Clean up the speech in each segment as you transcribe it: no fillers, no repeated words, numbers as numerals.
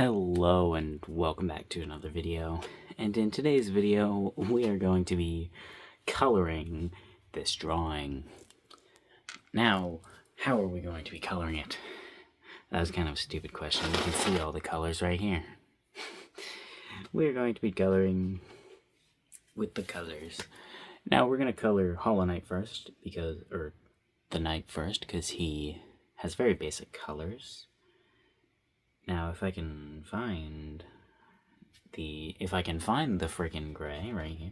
Hello and welcome back to another video, and in today's video we are going to be coloring this drawing. Now, how are we going to be coloring it? That was kind of a stupid question. You can see all the colors right here. We're going to be coloring with the colors. Now we're going to color Hollow Knight first, or the Knight first, because he has very basic colors. Now, if I can find the freaking gray right here,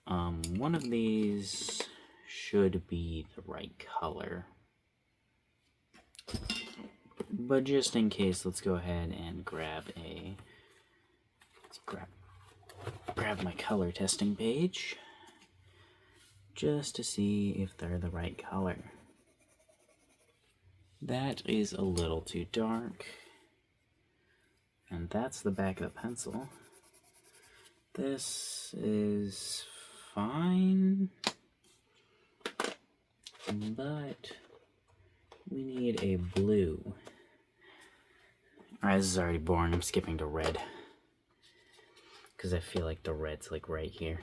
one of these should be the right color. But just in case, let's go ahead and grab my color testing page just to see if they're the right color. That is a little too dark. And that's the back of the pencil. This is fine. But we need a blue. Alright, this is already boring. I'm skipping to red. Because I feel like the red's like right here.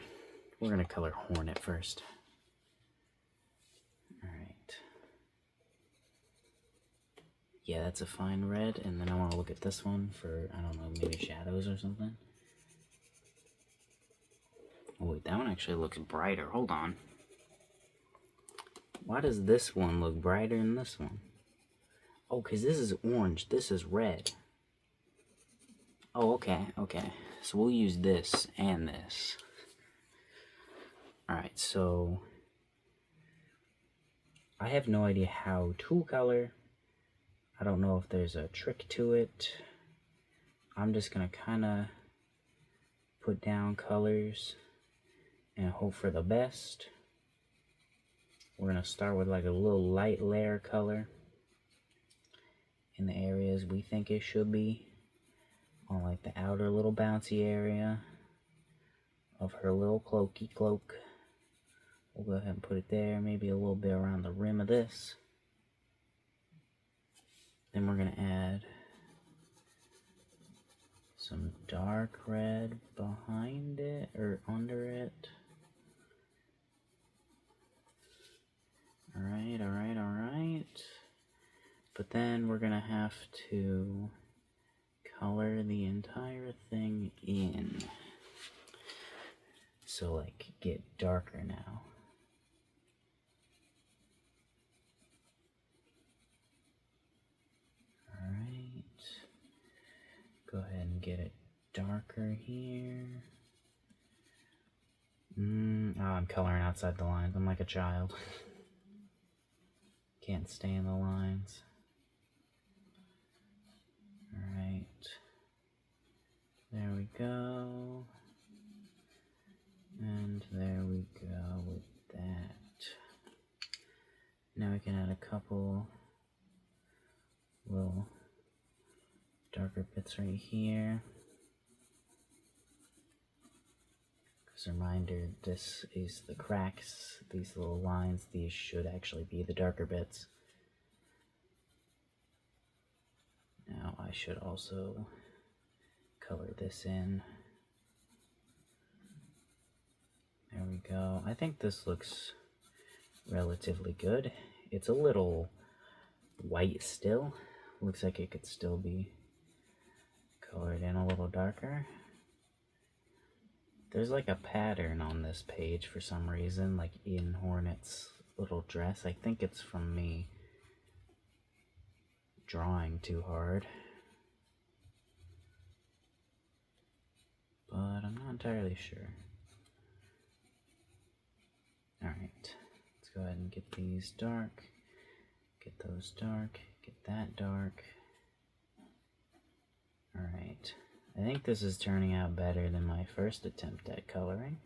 We're going to color Hornet first. Yeah, that's a fine red, and then I want to look at this one for, I don't know, maybe shadows or something. Oh wait, that one actually looks brighter. Hold on. Why does this one look brighter than this one? Oh, because this is orange, this is red. Oh, okay. So we'll use this and this. Alright, so I have no idea how to color. I don't know if there's a trick to it. I'm just gonna kind of put down colors and hope for the best. We're gonna start with like a little light layer color in the areas we think it should be, on like the outer little bouncy area of her little cloaky cloak. We'll go ahead and put it there, maybe a little bit around the rim of this. Then we're going to add some dark red behind it, or under it. Alright. But then we're going to have to color the entire thing in. So, like, get darker now. Go ahead and get it darker here. Oh, I'm coloring outside the lines. I'm like a child. Can't stay in the lines. Alright. There we go. And there we go with that. Now we can add a couple little darker bits right here. As a reminder, this is the cracks, these little lines, these should actually be the darker bits. Now I should also color this in. There we go. I think this looks relatively good. It's a little white still. Looks like it could still be colored in a little darker. There's like a pattern on this page for some reason, like in Hornet's little dress. I think it's from me drawing too hard, but I'm not entirely sure. Alright, let's go ahead and get these dark, get those dark, get that dark. Alright, I think this is turning out better than my first attempt at coloring,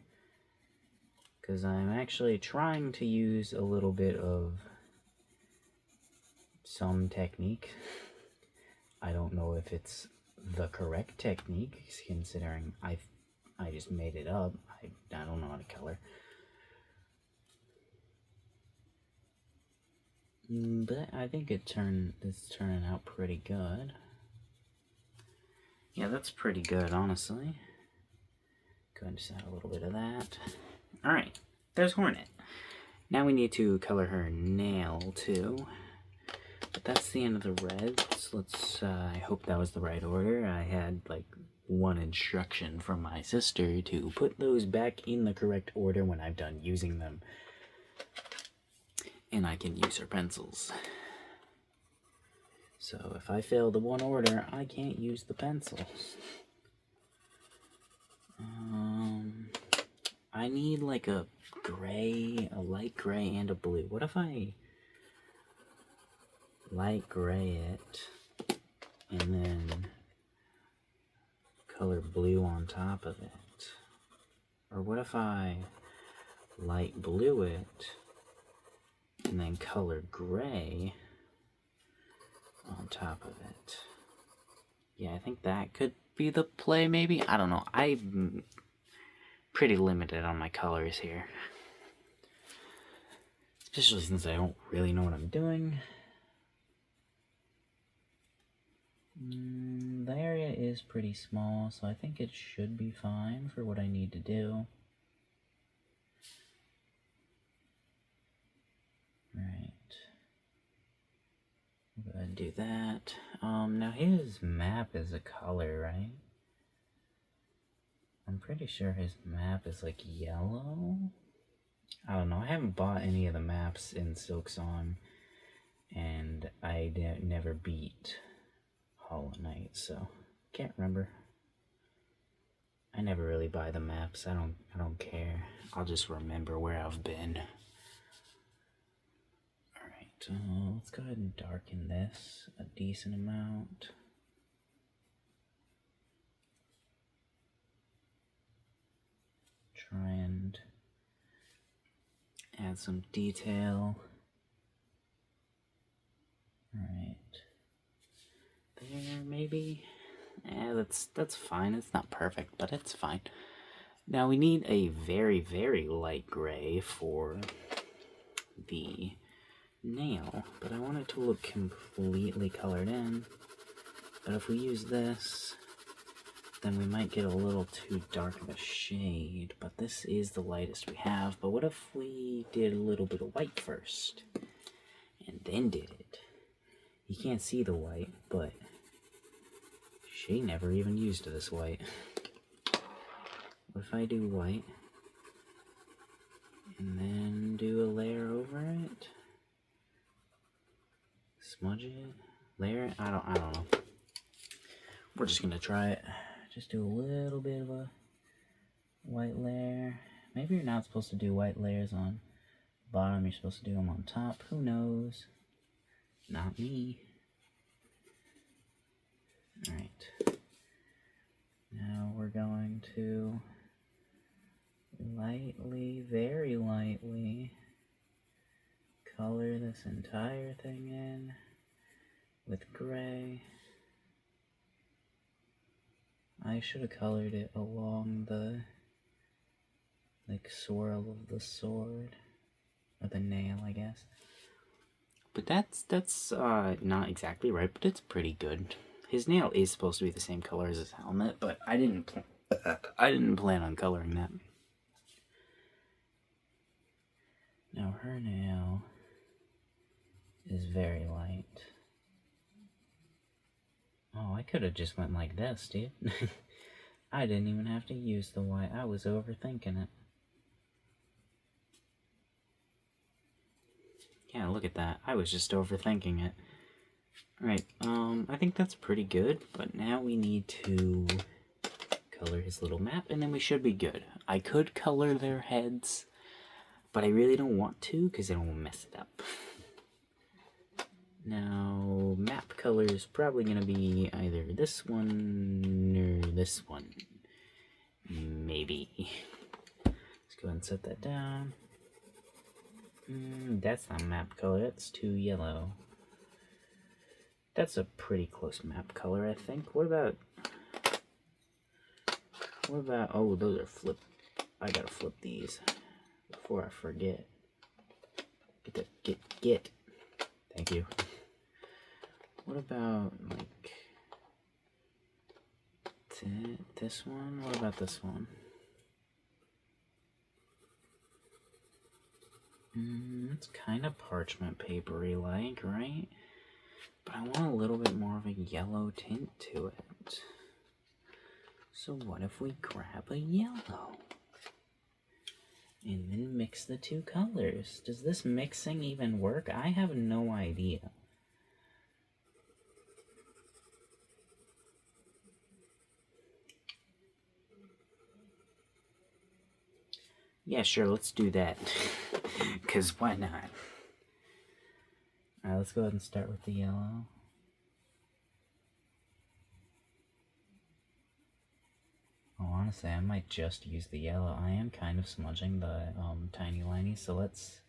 because I'm actually trying to use a little bit of some technique. I don't know if it's the correct technique, considering I just made it up. I don't know how to color. But I think it's turning out pretty good. Yeah, that's pretty good, honestly. Go ahead and just add a little bit of that. Alright, there's Hornet. Now we need to color her nail, too. But that's the end of the reds. Let's, I hope that was the right order. I had, like, one instruction from my sister to put those back in the correct order when I'm done using them. And I can use her pencils. So if I fail the one order, I can't use the pencils. I need like a gray, a light gray, and a blue. What if I light gray it and then color blue on top of it? Or what if I light blue it and then color gray on top of it? Yeah, I think that could be the play, maybe? I don't know. I'm pretty limited on my colors here. Especially since I don't really know what I'm doing. The area is pretty small, so I think it should be fine for what I need to do. Right. Go ahead and do that. Now his map is a color, right? I'm pretty sure his map is like yellow. I don't know. I haven't bought any of the maps in Silksong, and I never beat Hollow Knight, so can't remember. I never really buy the maps. I don't care. I'll just remember where I've been. Alright, let's go ahead and darken this a decent amount. Try and add some detail. Alright. There, maybe? Yeah, that's fine. It's not perfect, but it's fine. Now we need a very, very light gray for the nail, but I want it to look completely colored in. But if we use this, then we might get a little too dark of a shade, but this is the lightest we have. But what if we did a little bit of white first, and then did it? You can't see the white, but she never even used this white. What if I do white, and then do a layer over it? Smudge it? Layer it? I don't know. We're just gonna try it. Just do a little bit of a white layer. Maybe you're not supposed to do white layers on the bottom. You're supposed to do them on top. Who knows? Not me. Alright. Now we're going to lightly, very lightly, color this entire thing in with gray. I should have colored it along the, like, swirl of the sword, or the nail, I guess. But that's not exactly right, but it's pretty good. His nail is supposed to be the same color as his helmet, but I didn't plan on coloring that. Now her nail is very light. Oh, I could have just went like this, dude. I didn't even have to use the white. I was overthinking it. Yeah, look at that. I was just overthinking it. Alright, I think that's pretty good, but now we need to color his little map, and then we should be good. I could color their heads, but I really don't want to, because then we'll mess it up. Now, map color is probably going to be either this one or this one. Maybe. Let's go ahead and set that down. That's not map color, that's too yellow. That's a pretty close map color, I think. What about, oh, those are flip. I gotta flip these before I forget. Get. Thank you. What about, like, That's it. This one? What about this one? It's kind of parchment papery-like, right? But I want a little bit more of a yellow tint to it. So what if we grab a yellow? And then mix the two colors. Does this mixing even work? I have no idea. Yeah, sure, let's do that. Because why not? Alright, let's go ahead and start with the yellow. Oh, honestly, I might just use the yellow. I am kind of smudging the tiny liney, so let's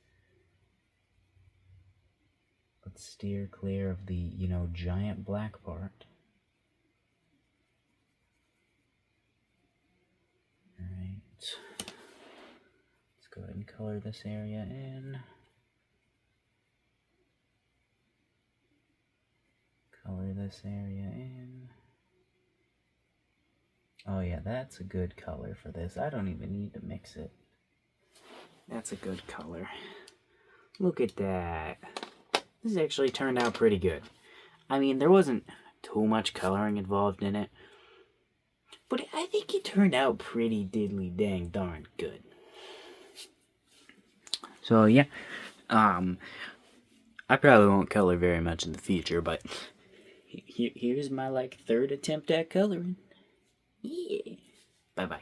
steer clear of the, you know, giant black part. Alright. Let's go ahead and color this area in. Color this area in. Oh yeah, that's a good color for this. I don't even need to mix it. That's a good color. Look at that. This actually turned out pretty good. I mean, there wasn't too much coloring involved in it, but I think it turned out pretty diddly dang darn good. So yeah, I probably won't color very much in the future, but here's my like third attempt at coloring. Yeah. Bye-bye.